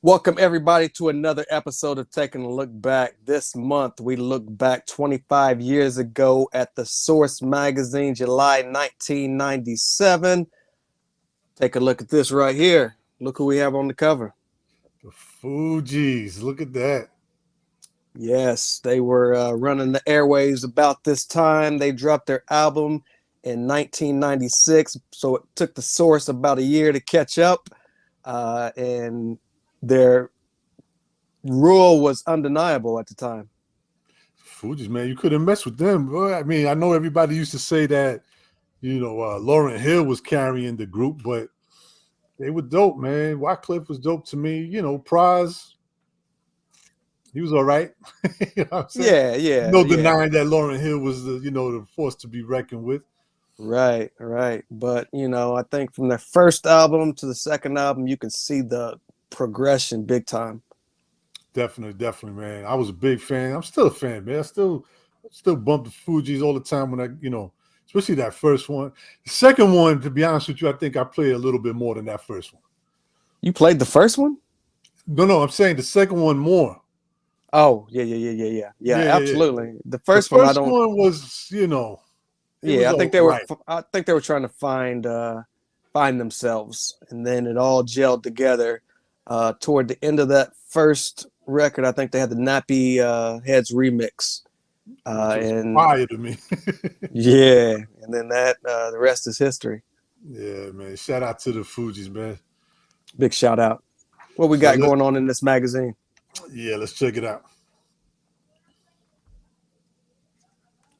Welcome, everybody, to another episode of Taking a Look Back. This month, we look back 25 years ago at the Source magazine, July 1997. Take a look at this right here. Look who we have on the cover. The Fugees, look at that. Yes, they were running the airwaves about this time. They dropped their album in 1996, so it took the Source about a year to catch up, and their rule was undeniable at the time. Fugees, man, you couldn't mess with them. Well, I mean, I know everybody used to say that, Lauryn Hill was carrying the group, but they were dope, man. Wycliffe was dope to me. Praz, he was all right. You know what I'm saying? Yeah. No denying that Lauryn Hill was the force to be reckoned with. Right. But, I think from their first album to the second album, you can see the progression big time. Definitely, man. I was a big fan. I'm still a fan, man. I still bump the Fugees all the time when especially that first one. The second one, to be honest with you, I think I played a little bit more than that first one. You played the first one? No, I'm saying the second one more. Oh, yeah, absolutely. Yeah. The first one was, I think they were. I think they were trying to find themselves, and then it all gelled together. Toward the end of that first record, I think they had the Nappy Heads remix, and fire to me. Yeah, and then the rest is history. Yeah, man. Shout out to the Fugees, man. Big shout out. What we got going on in this magazine? Yeah, let's check it out.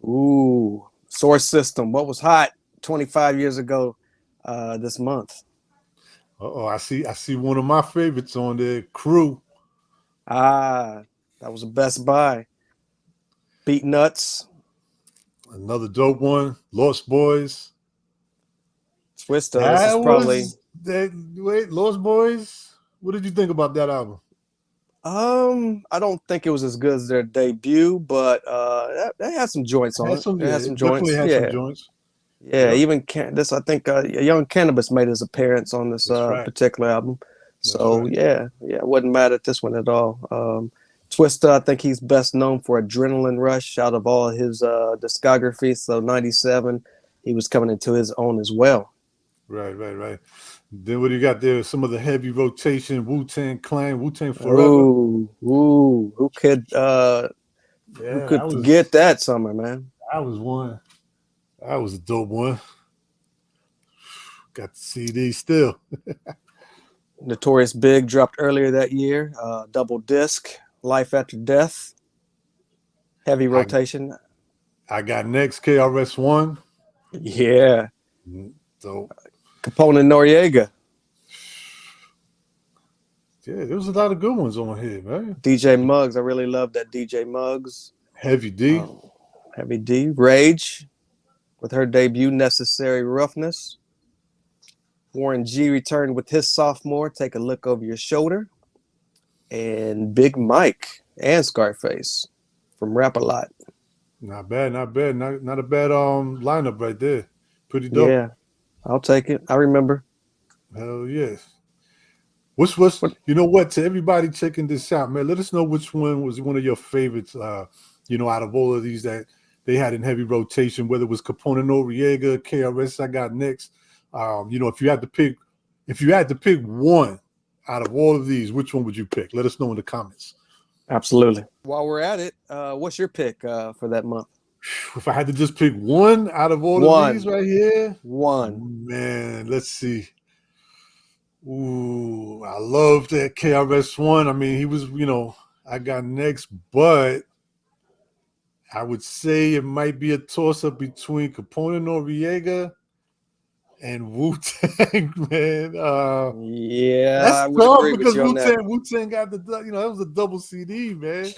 Ooh, Source System. What was hot 25 years ago this month? Oh, I see one of my favorites on there, Crew. That was a Best Buy. Beat Nuts. Another dope one, Lost Boys. Twista. This is probably Lost Boys. What did you think about that album? I don't think it was as good as their debut, but they had some joints on it. Some joints. Some joints. Yeah, even this. I think Young Cannabis made his appearance on this particular album. So yeah, it wasn't mad at this one at all. Twista, I think he's best known for Adrenaline Rush out of all his discography. So 97, he was coming into his own as well. Right. Then what do you got there? Some of the heavy rotation, Wu-Tang Clan, Wu-Tang Forever. Who could forget that summer, man? That was one. That was a dope one. Got the CD still. Notorious Big dropped earlier that year. Double disc, Life After Death. Heavy rotation. I got next KRS-One. Yeah. So Capone and Noriega. Yeah, there was a lot of good ones on here, man. DJ Muggs. I really love that DJ Muggs. Heavy D. Heavy D. Rage with her debut, Necessary Roughness. Warren G returned with his sophomore, Take a Look Over Your Shoulder. And Big Mike and Scarface from Rap A Lot. Not bad. Not a bad lineup right there. Pretty dope. Yeah, I'll take it. I remember. Hell yes. What's you know what? To everybody checking this out, man, let us know which one was one of your favorites, out of all of these that they had in heavy rotation, whether it was Capone and Noriega, KRS I got next. If you had to pick one out of all of these, which one would you pick? Let us know in the comments. Absolutely. While we're at it, what's your pick for that month? If I had to just pick one out of all of these right here, man, let's see. Ooh, I love that KRS-One. I mean, he was, I got next, but I would say it might be a toss-up between Capone and Noriega and Wu-Tang, man. That's tough because Wu-Tang got that was a double CD, man.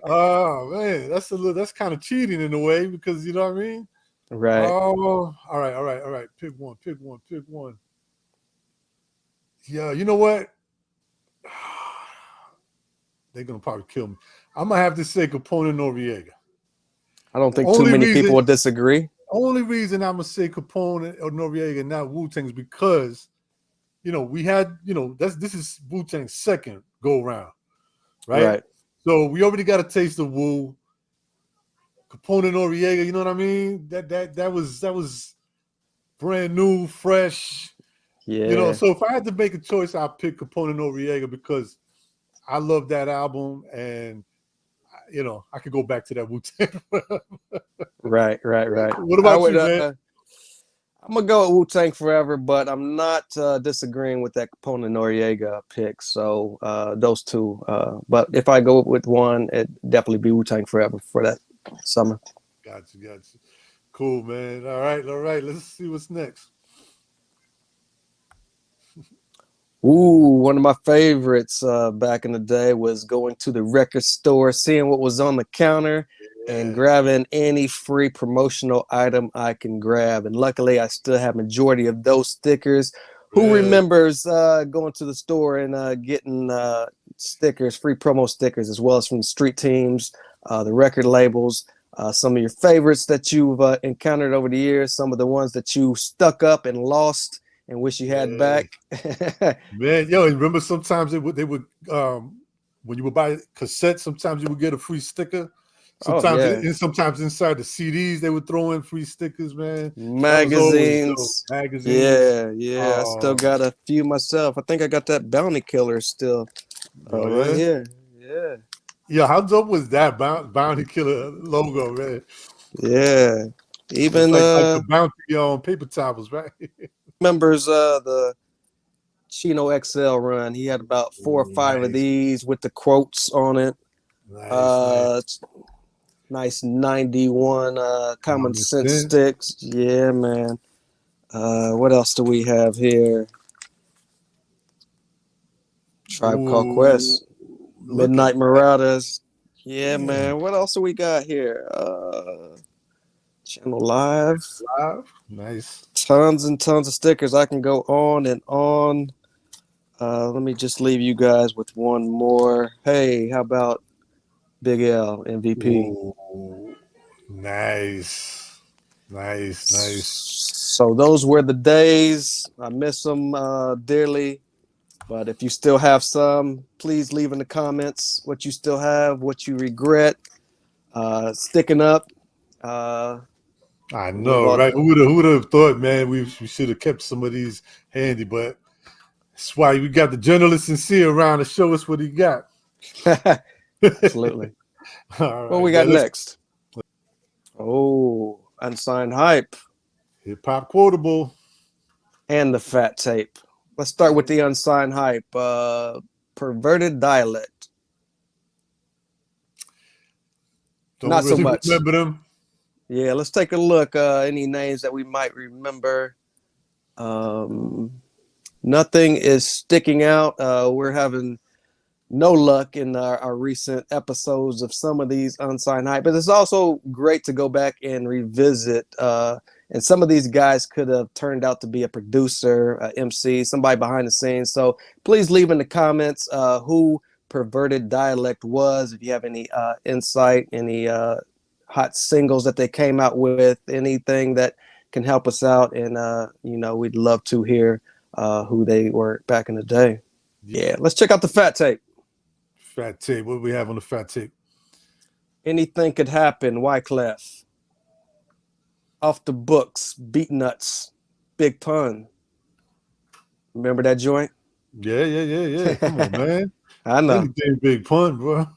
Oh man, that's kind of cheating in a way because you know what I mean, right? Oh, all right. Pick one. Yeah, you know what? They're gonna probably kill me. I'm gonna have to say Capone and Noriega. I don't think too many people would disagree. Only reason I'm gonna say Capone or Noriega, not Wu-Tang, is because we had, this is Wu-Tang's second go round, right? Right. So we already got a taste of Wu. Capone and Noriega, you know what I mean? That was brand new, fresh. Yeah. So if I had to make a choice, I'd pick Capone and Noriega because I love that album, and I could go back to that Wu-Tang. Right. What about you, man? I'm gonna go with Wu-Tang Forever, but I'm not disagreeing with that Capone and Noriega pick. So those two. But if I go with one, it'd definitely be Wu-Tang Forever for that summer. Gotcha. Cool, man. All right. Let's see what's next. Ooh, one of my favorites back in the day was going to the record store, seeing what was on the counter, and grabbing any free promotional item I can grab. And luckily, I still have majority of those stickers. Who remembers going to the store and getting stickers, free promo stickers, as well as from the street teams, the record labels, some of your favorites that you've encountered over the years, some of the ones that you stuck up and lost and wish you had back. Man, remember sometimes they would when you would buy cassettes, sometimes you would get a free sticker. Sometimes and sometimes inside the CDs they would throw in free stickers, man. Magazines. Magazines. Yeah. I still got a few myself. I think I got that Bounty Killer still right here. Yeah. Yeah, how dope was that Bounty Killer logo, man? Yeah. Even like the Bounty on paper towels, right? Members the Chino XL run. He had about 4 or 5 of these with the quotes on it. Nice 91 common sense sticks. Yeah, man. What else do we have here? Tribe Called Quest. Midnight Marauders. Yeah, man. What else do we got here? Channel Live. Nice. Tons and tons of stickers. I can go on and on. Let me just leave you guys with one more. Hey, how about Big L MVP? Ooh, nice. So those were the days. I miss them dearly. But if you still have some, please leave in the comments what you still have, what you regret. Sticking up. I know, right? Who would have thought, man? We should have kept some of these handy, but that's why we got the journalist sincere around to show us what he got. Absolutely. All right, what we got next? Oh, Unsigned Hype. Hip Hop Quotable. And the Fat Tape. Let's start with the Unsigned Hype. Perverted Dialect. Not so much. Remember them? Yeah, let's take a look. Any names that we might remember. Nothing is sticking out. We're having no luck in our recent episodes of some of these Unsigned Hype, but it's also great to go back and revisit. And some of these guys could have turned out to be a producer, MC, somebody behind the scenes. So please leave in the comments who Perverted Dialect was. If you have any insight, any hot singles that they came out with, anything that can help us out. And, we'd love to hear who they were back in the day. Yeah, let's check out the Fat Tape. Fat Tape. What do we have on the Fat Tape? Anything Could Happen, Wyclef. Off the Books, Beat Nuts, Big Pun. Remember that joint? Yeah. Come on, man. I know. Anything Big Pun, bro.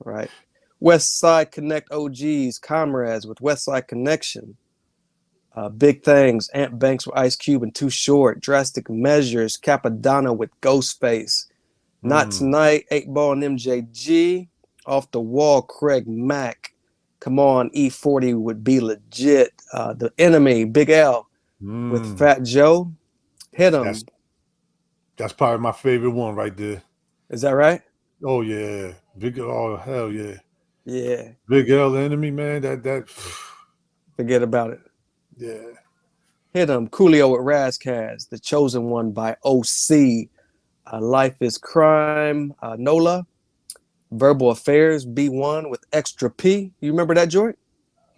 Right. West Side Connect OGs, Comrades with West Side Connection. Big Things, Ant Banks with Ice Cube and Too Short. Drastic Measures, Capadonna with Ghostface. Not Tonight, 8 Ball and MJG. Off the Wall, Craig Mack. Come On, E40 would Be Legit. The Enemy, Big L with Fat Joe. Hit 'em. That's probably my favorite one right there. Is that right? Oh yeah, oh hell yeah. Yeah. Big L, the Enemy, man. That. Forget about it. Yeah. Hit 'em. Coolio with Razkaz. The Chosen One by OC. Life is Crime. Nola. Verbal Affairs, B1 with Extra P. You remember that joint?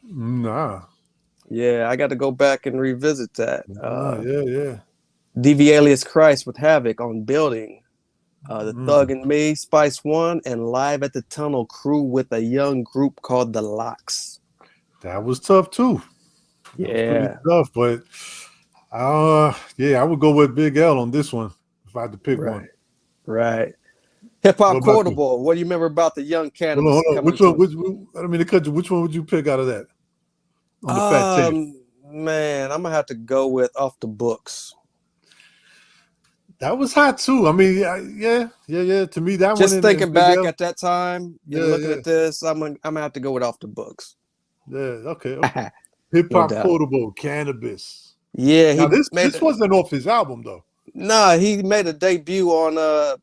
Nah. Yeah, I got to go back and revisit that. Yeah. DV alias Christ with Havoc on Building. The Thug and Me, Spice One, and Live at the Tunnel crew with a young group called the Locks. That was tough too. That was pretty tough, but I would go with Big L on this one if I had to pick one. Right. Hip Hop Quotable. What do you remember about the Young Cannabis? Hold on. Which one? I don't mean to cut you. Which one would you pick out of that? On the fat tape. Man, I'm gonna have to go with Off the Books. That was hot too. I mean, yeah. To me, that just one. Just thinking back at that time, looking at this, I'm gonna have to go with Off the Books. Yeah. Okay. Hip Hop Quotable, Cannabis. Yeah. Now, this wasn't off his album though. Nah, he made a debut on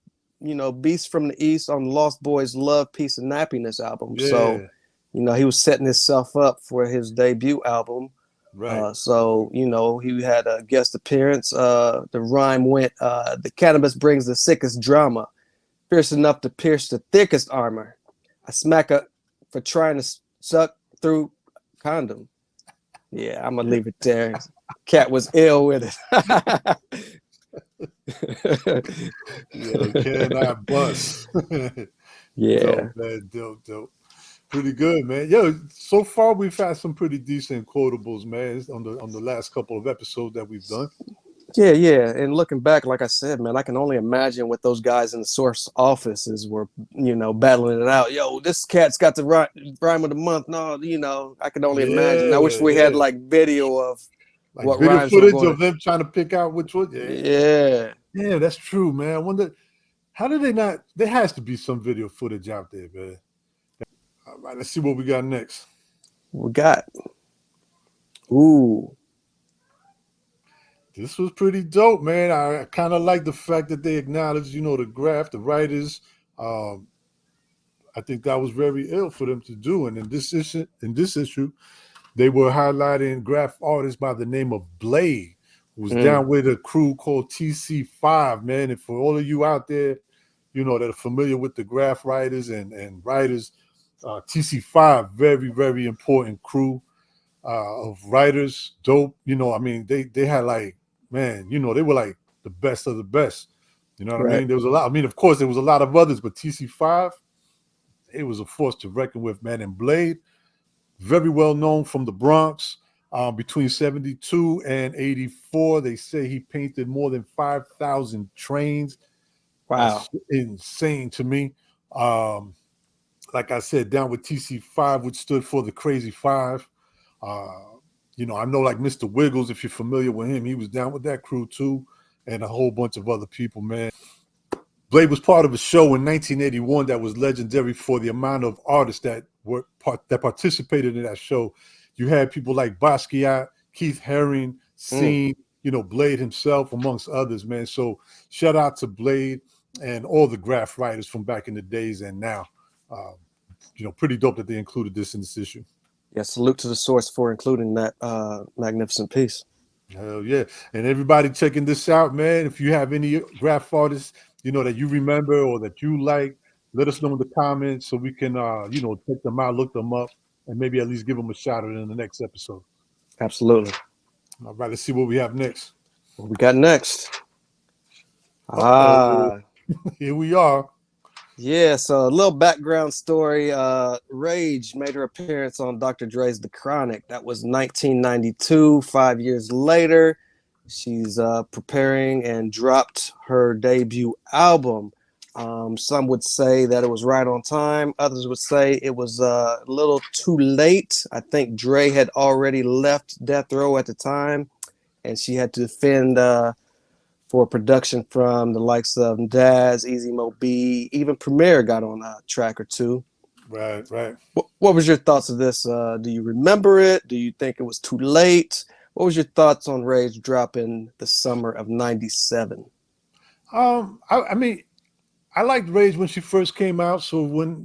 Beast from the East on Lost Boys Love, Peace, and Happiness album. Yeah. So, he was setting himself up for his debut album. Right. So, he had a guest appearance. The rhyme went, the cannabis brings the sickest drama, fierce enough to pierce the thickest armor. I smack her for trying to suck through condom. Yeah, I'm going to leave it there. Cat was ill with it. Can I bust? Yeah. Dope. Pretty good, man. Yo, so far we've had some pretty decent quotables, man, on the last couple of episodes that we've done. Yeah. And looking back, like I said, man, I can only imagine what those guys in the source offices were, battling it out. Yo, this cat's got the rhyme of the month. No, I can only imagine. I wish we had like video of what video footage of them trying to pick out which one. Yeah, that's true, man. I wonder, how did they not? There has to be some video footage out there, man. All right, let's see what we got next. This was pretty dope, man. I kind of like the fact that they acknowledged, the graph, the writers. I think that was very ill for them to do. And in this issue, they were highlighting graph artists by the name of Blade, who was down with a crew called TC5, man. And for all of you out there, that are familiar with the graph writers and writers, TC5, very, very important crew of writers. Dope. They had like, man, they were like the best of the best. You know what I mean? There was a lot. I mean, of course, there was a lot of others, but TC5, it was a force to reckon with, man. And Blade, very well known from the Bronx. Between 72 and 84, they say he painted more than 5,000 trains. Wow. That's insane to me. Like I said, down with TC5, which stood for the Crazy Five. I know like Mr. Wiggles, if you're familiar with him, he was down with that crew too, and a whole bunch of other people, man. Blade was part of a show in 1981 that was legendary for the amount of artists that participated in that show. You had people like Basquiat, Keith Haring, Scene, Blade himself, amongst others, man. So shout out to Blade and all the graph writers from back in the days and now. Pretty dope that they included this in this issue. Yeah, salute to the source for including that magnificent piece. Hell yeah. And everybody checking this out, man. If you have any graph artists, that you remember or that you like, let us know in the comments so we can, check them out, look them up, and maybe at least give them a shout out in the next episode. Absolutely. All right, let's see what we have next. What we got next? Here we are. Yeah, so a little background story. Rage made her appearance on Dr. Dre's The Chronic. That was 1992. 5 years later, she's preparing and dropped her debut album. Some would say that it was right on time. Others would say it was a little too late. I think Dre had already left Death Row at the time, and she had to defend for production from the likes of Daz, Easy Mo B, even Premier got on a track or two. Right. What was your thoughts of this? Do you remember it? Do you think it was too late? What was your thoughts on Rage dropping the summer of 97? I mean, I liked Rage when she first came out. So when,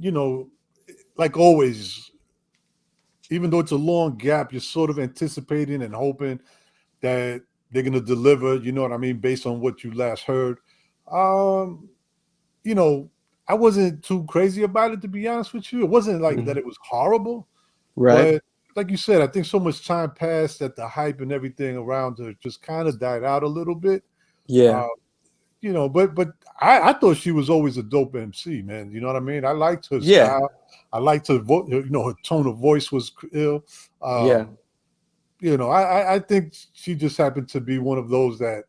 like always, even though it's a long gap, you're sort of anticipating and hoping that they're going to deliver, you know what I mean, based on what you last heard. I wasn't too crazy about it, to be honest with you. It wasn't like that it was horrible. Right. But like you said, I think so much time passed that the hype and everything around her just kind of died out a little bit. Yeah. But I thought she was always a dope MC, man. You know what I mean? I liked her Yeah. style. I liked her her tone of voice was ill. Yeah. I think she just happened to be one of those that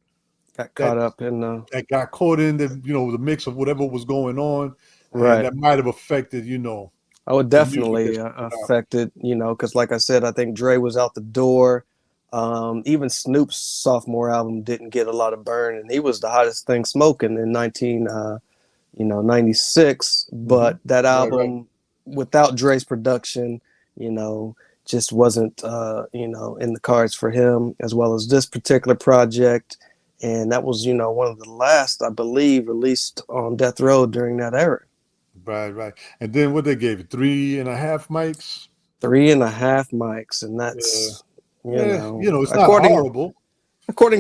Got that caught up in that got caught in the mix of whatever was going on, and right. that might have affected Oh, it the music that definitely she put out. affected, because like I said, I think Dre was out the door. Even Snoop's sophomore album didn't get a lot of burn, and he was the hottest thing smoking in 96. Mm-hmm. But that Right. album, without Dre's production, just wasn't, in the cards for him, as well as this particular project. And that was, one of the last, I believe, released on Death Row during that era. Right. And then what they gave it, 3.5 mics. 3.5 mics, and Yeah. that's Yeah, it's not according horrible.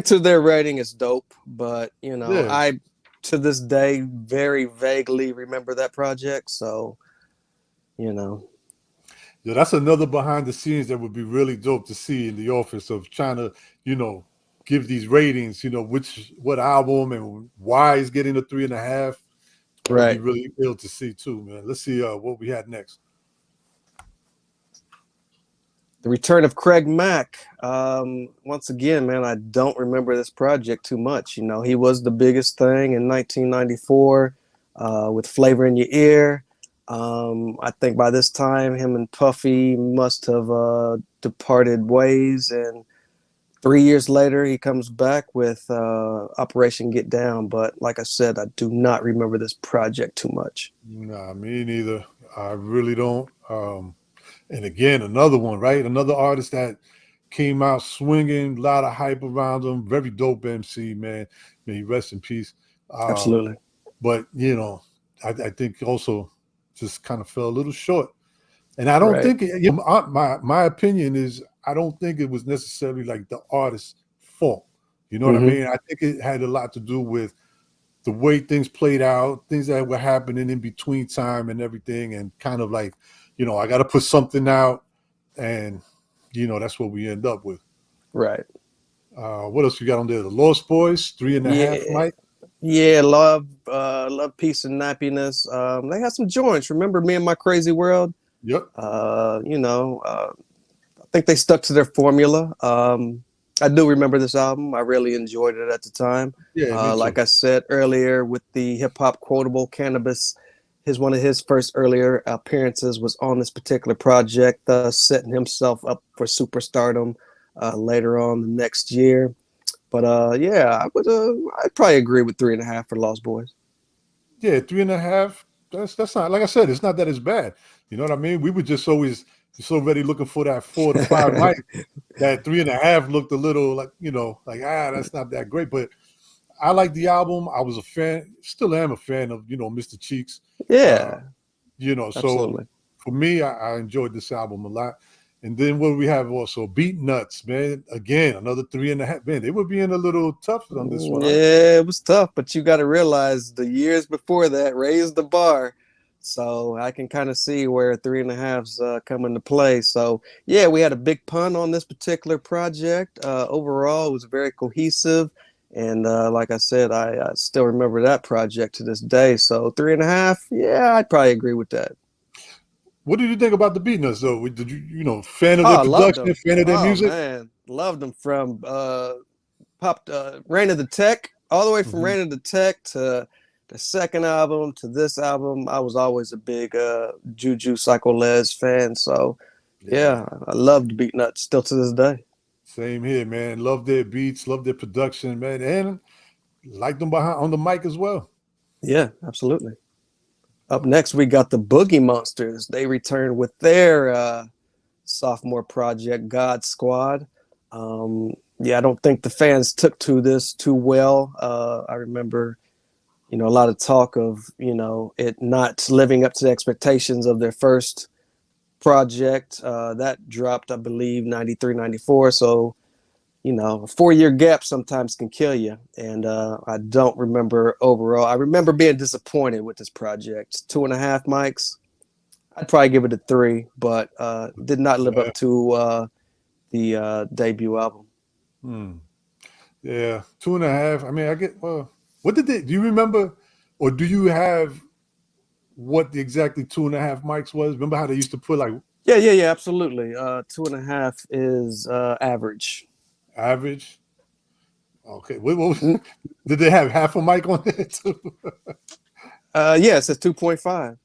to their rating, it's dope. But Yeah. I to this day very vaguely remember that project. So Yeah, that's another behind the scenes that would be really dope to see in the office of trying to, give these ratings, what album and why is getting a 3.5. That would be right. really ill to see too, man. Let's see what we had next. The return of Craig Mack. Once again, man, I don't remember this project too much. He was the biggest thing in 1994 with Flavor in Your Ear. I think by this time, him and Puffy must have departed ways. And 3 years later, he comes back with Operation Get Down. But like I said, I do not remember this project too much. Nah, me neither. I really don't. And again, another one, right? Another artist that came out swinging, a lot of hype around him. Very dope MC, man. May he rest in peace. Absolutely. But I think also just kind of fell a little short. And I don't Right. think my opinion is I don't think it was necessarily like the artist's fault. You know what I mean? I think it had a lot to do with the way things played out, things that were happening in between time and everything, and kind of like, I got to put something out, and that's what we end up with. Right. What else you got on there? The Lost Boys, 3.5 Yeah. mic. Yeah, love, peace, and happiness. They had some joints. Remember Me and My Crazy World? Yep. I think they stuck to their formula. I do remember this album. I really enjoyed it at the time. Yeah, me too. Like I said earlier, with the hip hop quotable Cannabis, one of his first earlier appearances was on this particular project, setting himself up for superstardom later on the next year. But yeah, I'd probably agree with 3.5 for Lost Boys. Yeah, 3.5. That's not, like I said, it's not that it's bad. You know what I mean? We were just always already looking for that 4 to 5 mic. That 3.5 looked a little like, that's not that great. But I like the album. I was a fan, still am a fan of, Mr. Cheeks. Yeah. So for me, I enjoyed this album a lot. And then what we have also, Beat Nuts, man. Again, another 3.5. Man, they were being a little tough on this one. Yeah, it was tough, but you got to realize the years before that raised the bar. So I can kind of see where 3.5's come into play. So yeah, we had a big pun on this particular project. Overall, it was very cohesive. And like I said, I still remember that project to this day. So 3.5, yeah, I'd probably agree with that. What did you think about the Beat Nuts, though? Did you, fan of Oh, their I loved production, them. fan of their Oh music? man, loved them from Rain of the Tech, all the way from Rain of the Tech to the second album to this album. I was always a big Juju Psycho Les fan. So yeah, I loved Beat Nuts still to this day. Same here, man. Love their beats, love their production, man, and like them behind on the mic as well. Yeah, absolutely. Up next, we got the Boogie Monsters. They returned with their sophomore project, God Squad. Yeah, I don't think the fans took to this too well. I remember, a lot of talk of, it not living up to the expectations of their first project. That dropped, I believe, 93, 94. So, a 4-year gap sometimes can kill you. And I don't remember overall. I remember being disappointed with this project. 2.5 mics. I'd probably give it a 3, but did not live up to the debut album. Yeah, 2.5. I mean, I get. Well, what did they? Do you remember, or do you have what the exactly 2.5 mics was? Remember how they used to put like Yeah, absolutely. 2.5 is average. average? Okay. Did they have half a mic on there too? Yeah, it says 2.5.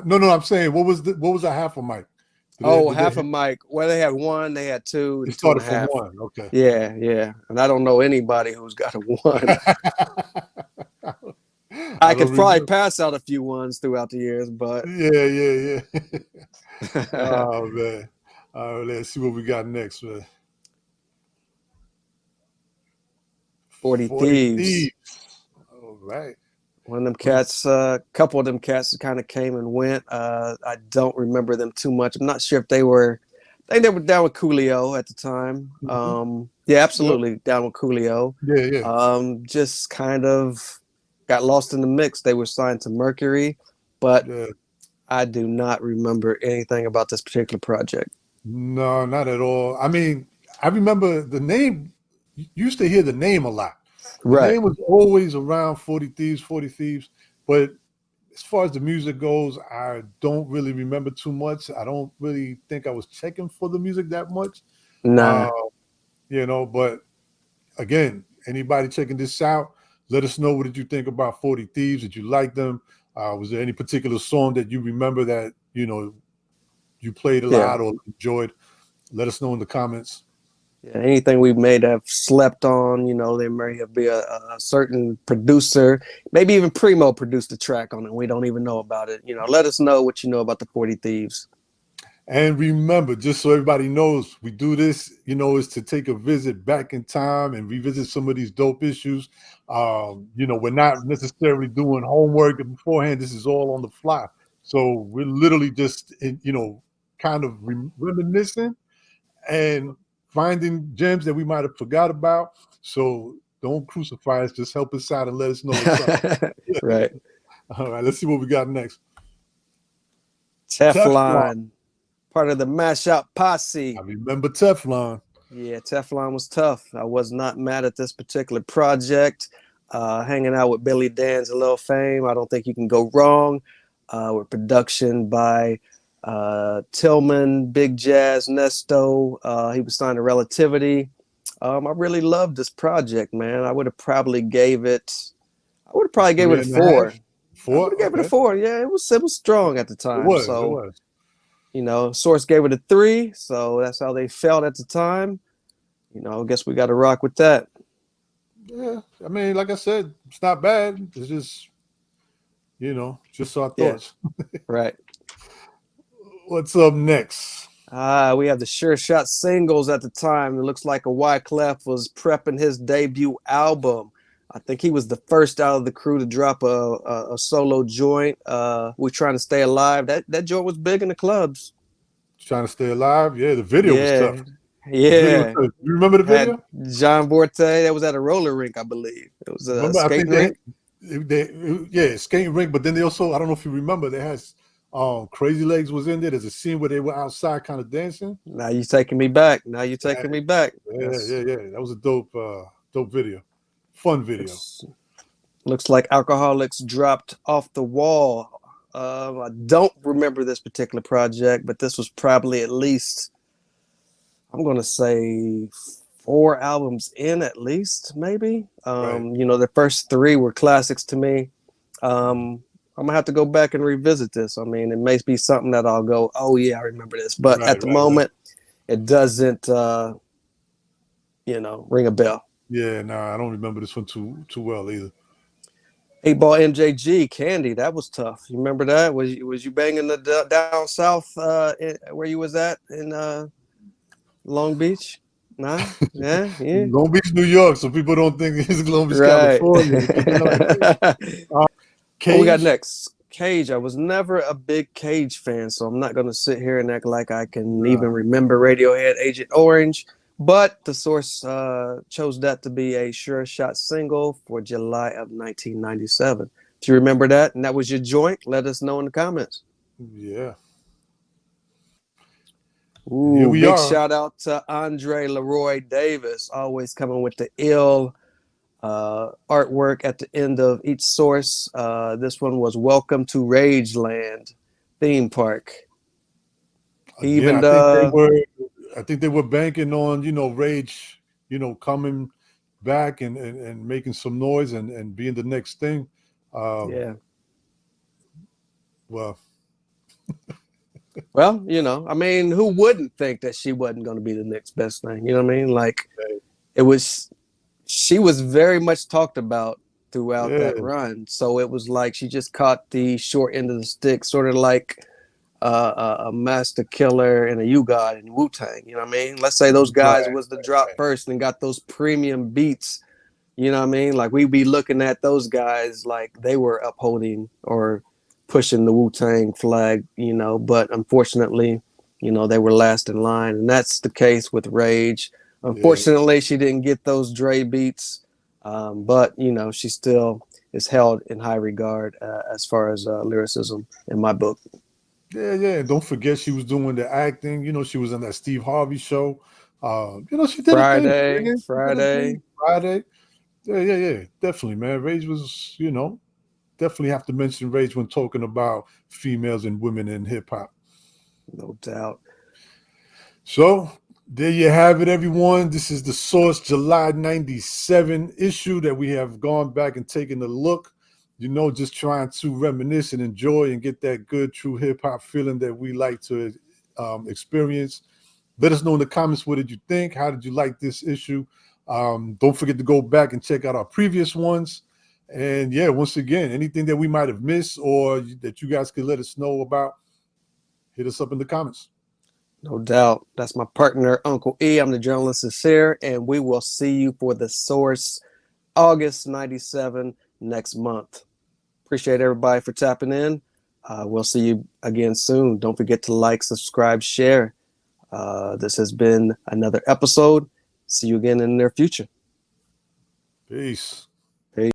No. I'm saying what was a half a mic? Oh, Did they half a mic. Well, they had one, they had two, it and two and started a from half. one? Okay. Yeah. And I don't know anybody who's got a one. I I don't could probably remember. pass out a few ones throughout the years, but Yeah. Oh man. All right, let's see what we got next, man. Courty 40 Thieves. Thieves. All right. One of them What is cats, a couple of them cats kind of came and went. I don't remember them too much. I'm not sure if they were, I think they were down with Coolio at the time. mhm. Yeah, Yep. absolutely down with Coolio. Yeah. Just kind of got lost in the mix. They were signed to Mercury, but Yeah. I do not remember anything about this particular project. No, not at all. I mean, I remember the name. You used to hear the name a lot. The Right. name was always around 40 Thieves. But as far as the music goes, I don't really remember too much. I don't really think I was checking for the music that much. Uh, Nah. but again, anybody checking this out, let us know what did you think about 40 Thieves? Did you like them? Was there any particular song that you remember that, you played a Yeah. lot or enjoyed? Let us know in the comments. Yeah, anything we may have slept on, there may have been a certain producer, maybe even Primo produced a track on it. We don't even know about it. Let us know what you know about the 40 Thieves. And remember, just so everybody knows, we do this, is to take a visit back in time and revisit some of these dope issues. We're not necessarily doing homework beforehand. This is all on the fly. So we're literally just, kind of reminiscing and finding gems that we might have forgot about. So don't crucify us. Just help us out and let us know what's up. Right. All right, let's see what we got next. Teflon. Teflon, part of the Mashup Posse. I remember Teflon. Yeah, Teflon was tough. I was not mad at this particular project. Hanging out with Billy Dan's a little fame. I don't think you can go wrong. With production by Tillman, Big Jazz, Nesto. He was signed to Relativity. I really loved this project, man. I would have probably gave it. I would have probably gave it Three a and a half. 4. I would Four. have gave it a Okay. 4. Yeah, it was strong at the It time. was. It So was. Source gave it a 3. So that's how they felt at the time. I guess we got to rock with that. Yeah. I mean, like I said, it's not bad. It's just, just our Yeah, thoughts. right. What's up next? We have the Sure Shot singles at the time. It looks like a Wyclef was prepping his debut album. I think he was the first out of the crew to drop a solo joint. We're Trying to Stay Alive. That joint was big in the clubs. Trying to stay alive. Yeah, the video was Yeah, tough. The video was yeah. tough. You remember the Had video? John Forte. That was at a roller rink, I believe. It was a Remember, I think skating rink. yeah, skating rink. But then they also, I don't know if you remember, they had Crazy Legs was in there. There's a scene where they were outside kind of dancing. Now you're taking me back. Now you're Yeah, taking me back. yeah. That was a dope video. Fun video. Looks like Alcoholics dropped off the wall. I don't remember this particular project, but this was probably at least, I'm going to say, 4 albums in at least, maybe. Right. The first 3 were classics to me. I'm going to have to go back and revisit this. I mean, it may be something that I'll go, oh, yeah, I remember this. But at the moment, it doesn't, ring a bell. Yeah, I don't remember this one too well either. 8 Ball MJG Candy, that was tough. You remember that? Was you banging the down south where you was at in Long Beach? Nah, yeah. Long Beach, New York, so people don't think it's Long Beach, Right. California. What we got Cage. next? Cage. I was never a big Cage fan, so I'm not gonna sit here and act like I can even remember Radiohead Agent Orange. But the source chose that to be a Sure Shot single for July of 1997. Do you remember that? And that was your joint? Let us know in the comments. Yeah. Here Ooh, we big are. shout out to Andre Leroy Davis, always coming with the ill artwork at the end of each source. This one was Welcome to Rageland theme park. He Again, even I think they were banking on, Rage, coming back and making some noise and being the next thing. yeah. Well, Well, I mean, who wouldn't think that she wasn't going to be the next best thing? You know what I mean? Like it was, she was very much talked about throughout yeah, that run. So it was like she just caught the short end of the stick, sort of like a Master Killer and a U God and Wu Tang. You know what I mean? Let's say those guys was the drop first and got those premium beats. You know what I mean? Like we'd be looking at those guys like they were upholding or pushing the Wu Tang flag. But unfortunately, they were last in line, and that's the case with Rage. Unfortunately, she didn't get those Dre beats, but she still is held in high regard as far as lyricism in my book. yeah. Don't forget she was doing the acting. She was on that Steve Harvey show. She did a thing, Friday, man. She did a Friday. thing Friday. Yeah. Definitely, man. Rage was, definitely have to mention Rage when talking about females and women in hip hop. No doubt. So there you have it, everyone. This is the Source July 97 issue that we have gone back and taken a look, just trying to reminisce and enjoy and get that good, true hip hop feeling that we like to experience. Let us know in the comments, what did you think? How did you like this issue? Don't forget to go back and check out our previous ones. And yeah, once again, anything that we might have missed or that you guys could let us know about, hit us up in the comments. No doubt. That's my partner, Uncle E. I'm the journalist sincere, and we will see you for the Source August 97 next month. Appreciate everybody for tapping in. We'll see you again soon. Don't forget to like, subscribe, share. This has been another episode. See you again in the near future. Peace.